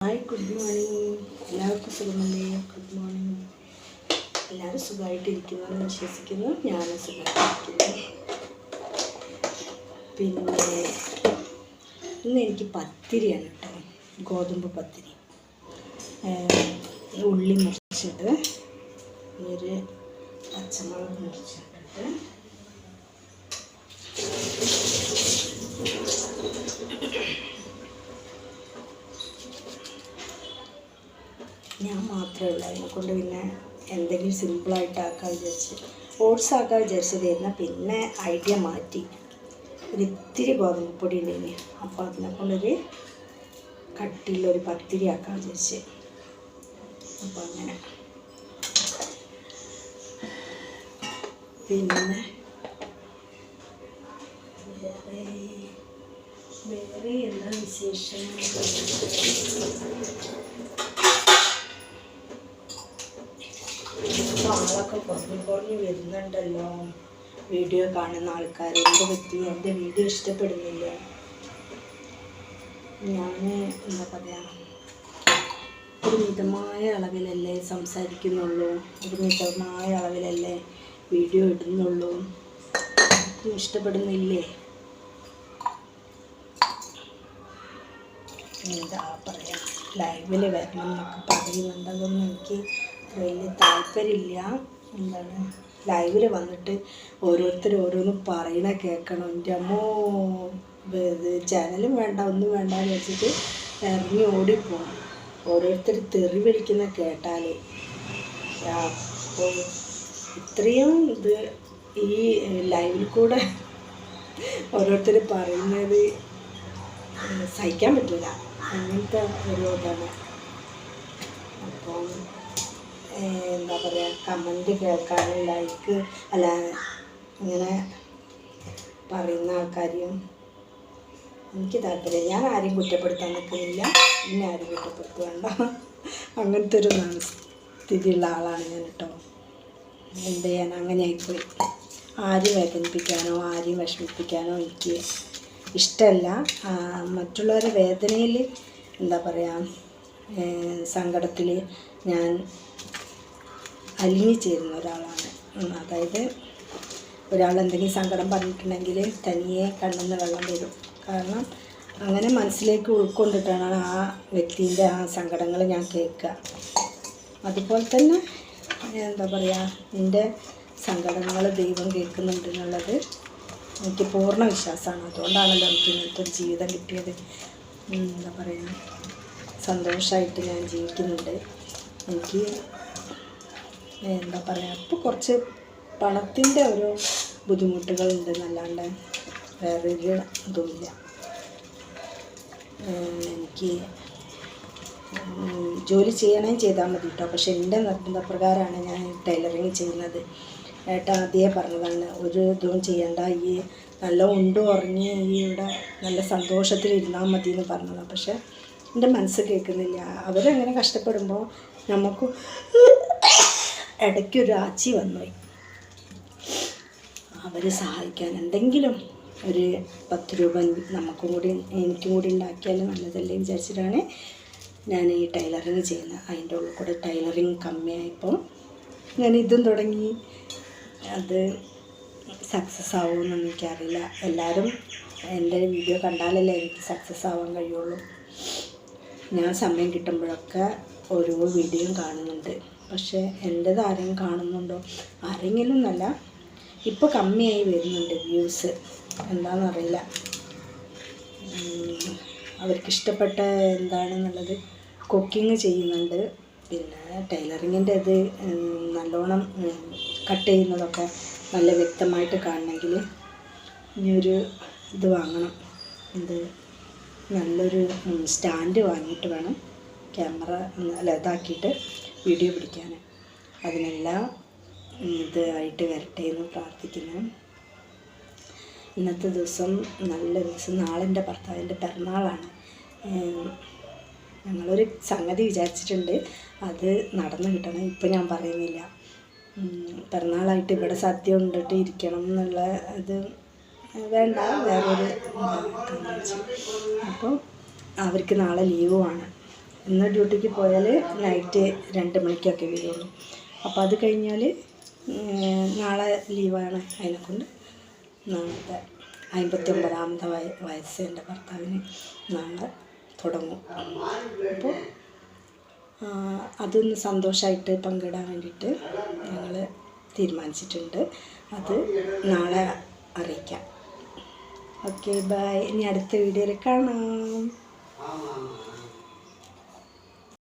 Hi, good morning. എല്ലാവർക്കും സുഖമല്ലേ? Good morning. എല്ലാവരും സുഖമായിട്ടിരിക്കുമെന്ന് വിശ്വസിക്കുന്നു. ഞാനും സുഖമായിട്ടിരിക്കുന്നു. പിന്നെ ഇന്ന് എനിക്ക് പത്തിരിയാണ് കേട്ടോ, ഗോതമ്പ് പത്തിരി. ഉള്ളി മുറിച്ചിട്ട് ഒരു പച്ചമുളക് മുറിച്ചിട്ടിട്ട് ഞാൻ മാത്രമേ ഉള്ളൂ. അതിനെക്കൊണ്ട് പിന്നെ എന്തെങ്കിലും സിമ്പിളായിട്ട് ആക്കാൻ വിചാരിച്ച് ഓട്സ് ആക്കാൻ വിചാരിച്ചതായിരുന്നു. പിന്നെ ഐഡിയ മാറ്റി, ഒരിത്തിരി ഗോതമ്പ് പൊടി ഉണ്ടേനി, അപ്പോൾ അതിനെക്കൊണ്ടൊരു കട്ടിയുള്ളൊരു പത്തിരി ആക്കാൻ വിചാരിച്ച്. അപ്പോൾ അങ്ങനെ. പിന്നെ വേറെ എന്താ വിശേഷം? ആളൊക്കെ കുറഞ്ഞു വരുന്നുണ്ടല്ലോ, വീഡിയോ കാണുന്ന ആൾക്കാർ. എന്ത് പറ്റി? എൻ്റെ വീഡിയോ ഇഷ്ടപ്പെടുന്നില്ല? ഞാൻ എന്താ പറയുക, ഒരു മിതമായ അളവിലല്ലേ സംസാരിക്കുന്നുള്ളൂ, ഒരു മിതമായ അളവിലല്ലേ വീഡിയോ ഇടുന്നുള്ളൂ. ഇഷ്ടപ്പെടുന്നില്ലേ? എന്താ പറയുക, ലൈവിൽ വരണം എന്നൊക്കെ പറയുന്നുണ്ട്. അതൊന്നും എനിക്ക് വലിയ താല്പര്യമില്ല. എന്താണ്, ലൈവിൽ വന്നിട്ട് ഓരോരുത്തർ ഓരോന്നും പറയണ കേൾക്കണം. എൻ്റെ അമ്മോ, ചാനലും വേണ്ട, ഒന്നും വേണ്ട എന്ന് വെച്ചിട്ട് ഇറങ്ങി ഓടിപ്പോകും. ഓരോരുത്തർ തെറി വിളിക്കുന്ന കേട്ടാൽ അപ്പോൾ ഇത്രയും ഇത് ഈ ലൈവിൽ കൂടെ ഓരോരുത്തർ പറയുന്നത് സഹിക്കാൻ പറ്റില്ല. അങ്ങനത്തെ ഒരു ഇതാണ്. അപ്പം എന്താ പറയുക, കമൻറ്റ് കേൾക്കാനും ലൈക്ക് അല്ല ഇങ്ങനെ പറയുന്ന ആൾക്കാരെയും എനിക്ക് താല്പര്യം. ഞാൻ ആരെയും കുറ്റപ്പെടുത്താൻ നിൽക്കുന്നില്ല, ഇനി ആരും കുറ്റപ്പെടുത്തുവേണ്ട. അങ്ങനത്തെ ഒരു സ്ഥിതിയുള്ള ആളാണ് ഞാൻ കേട്ടോ. എന്ത് ചെയ്യാൻ, അങ്ങനെ ആയിപ്പോയി. ആരും വേദനിപ്പിക്കാനോ ആരെയും വിഷമിപ്പിക്കാനോ എനിക്ക് ഇഷ്ടമല്ല. മറ്റുള്ളവരുടെ വേദനയിൽ എന്താ പറയുക, സങ്കടത്തിൽ ഞാൻ അലിഞ്ഞു ചേരുന്ന ഒരാളാണ്. അതായത് ഒരാൾ എന്തെങ്കിലും സങ്കടം പറഞ്ഞിട്ടുണ്ടെങ്കിൽ തനിയെ കണ്ണിന്ന് വെള്ളം വരും. കാരണം അങ്ങനെ മനസ്സിലേക്ക് ഉൾക്കൊണ്ടിട്ടാണ് ആ വ്യക്തിൻ്റെ ആ സങ്കടങ്ങൾ ഞാൻ കേൾക്കുക. അതുപോലെ തന്നെ എന്താ പറയുക, എൻ്റെ സങ്കടങ്ങൾ ദൈവം കേൾക്കുന്നുണ്ട് എന്നുള്ളത് എനിക്ക് പൂർണ്ണ വിശ്വാസമാണ്. അതുകൊണ്ടാണല്ലോ എനിക്ക് ഇങ്ങനത്തെ ഒരു ജീവിതം കിട്ടിയത്. എന്താ പറയുക, സന്തോഷമായിട്ട് ഞാൻ ജീവിക്കുന്നുണ്ട്. എനിക്ക് എന്താ പറയുക, ഇപ്പോൾ കുറച്ച് പണത്തിൻ്റെ ഓരോ ബുദ്ധിമുട്ടുകളുണ്ടെന്നല്ലാണ്ട് വേറൊരു ഇതുമില്ല. എനിക്ക് ജോലി ചെയ്താൽ മതി കേട്ടോ. പക്ഷേ എൻ്റെ നിർബന്ധപ്രകാരമാണ് ഞാൻ ടൈലറിങ് ചെയ്യുന്നത്. ഏട്ടാ ആദ്യമേ പറഞ്ഞതാണ്, ഒരു ഇതും ചെയ്യണ്ട, ഈ നല്ല ഉറങ്ങി ഈ ഇവിടെ നല്ല സന്തോഷത്തിലിരുന്നാൽ മതി എന്ന് പറഞ്ഞതാണ്. പക്ഷേ എൻ്റെ മനസ്സ് കേൾക്കുന്നില്ല. അവരങ്ങനെ കഷ്ടപ്പെടുമ്പോൾ നമുക്ക് ഇടയ്ക്കൊരു ആച്ചി വന്നുപോയി. അവർ സഹായിക്കാൻ എന്തെങ്കിലും ഒരു 10 രൂപ എനിക്കും കൂടി ഉണ്ടാക്കിയാൽ നല്ലതല്ലേ വിചാരിച്ചിട്ടാണ് ഞാൻ ഈ ടൈലറിങ് ചെയ്യുന്നത്. അതിൻ്റെ ഉള്ളിൽ കൂടെ ടൈലറിങ് കമ്മിയായപ്പോൾ ഞാൻ ഇതും തുടങ്ങി. അത് സക്സസ് ആവുമെന്നൊന്നും എനിക്കറിയില്ല. എല്ലാവരും എൻ്റെ വീഡിയോ കണ്ടാലല്ലേ എനിക്ക് സക്സസ് ആവാൻ കഴിയുള്ളൂ. ഞാൻ സമയം കിട്ടുമ്പോഴൊക്കെ ഓരോ വീഡിയോയും കാണുന്നുണ്ട്. പക്ഷേ എൻ്റേത് ആരെങ്കിലും കാണുന്നുണ്ടോ? ആരെങ്കിലും എന്നല്ല, ഇപ്പോൾ കമ്മിയായി വരുന്നുണ്ട് വ്യൂസ്. എന്താണെന്നറിയില്ല. അവർക്കിഷ്ടപ്പെട്ട എന്താണെന്നുള്ളത് കുക്കിംഗ് ചെയ്യുന്നുണ്ട്. പിന്നെ ടൈലറിങ്ങിൻ്റെ ഇത് നല്ലോണം കട്ട് ചെയ്യുന്നതൊക്കെ നല്ല വ്യക്തമായിട്ട് കാണണമെങ്കിൽ ഇനിയൊരു ഇത് വാങ്ങണം. നല്ലൊരു സ്റ്റാൻഡ് വാങ്ങിയിട്ട് വേണം ക്യാമറ ഇതാക്കിയിട്ട് വീഡിയോ പിടിക്കാൻ. അതിനെല്ലാം ഇതായിട്ട് വരട്ടെ എന്ന് പ്രാർത്ഥിക്കുന്നു. ഇന്നത്തെ ദിവസം നല്ല ദിവസം. നാളെ എൻ്റെ ഭർത്താവിൻ്റെ പിറന്നാളാണ്. ഞങ്ങളൊരു സംഗതി വിചാരിച്ചിട്ടുണ്ട്, അത് നടന്നു കിട്ടണം. ഇപ്പം ഞാൻ പറയുന്നില്ല. പിറന്നാളായിട്ട് ഇവിടെ സദ്യ കൊണ്ടിട്ട് ഇരിക്കണം എന്നുള്ള ഇത് വേണ്ട, വേറൊരു. അപ്പോൾ അവർക്ക് നാളെ ലീവുമാണ്. ഇന്ന് ഡ്യൂട്ടിക്ക് പോയാൽ നൈറ്റ് 2 മണിക്കൊക്കെ വരുള്ളൂ. അപ്പോൾ അത് കഴിഞ്ഞാൽ നാളെ ലീവാണ്. അതിനെക്കൊണ്ട് നാളത്തെ 59ാമത്തെ വയസ്സ് എൻ്റെ ഭർത്താവിന് നാളെ തുടങ്ങും. അപ്പോൾ അതൊന്ന് സന്തോഷമായിട്ട് പങ്കിടാൻ വേണ്ടിയിട്ട് ഞങ്ങൾ തീരുമാനിച്ചിട്ടുണ്ട്. അത് നാളെ അറിയിക്കാം. Okay, bye. ഇനി അടുത്ത വീഡിയോയിൽ കാണാം.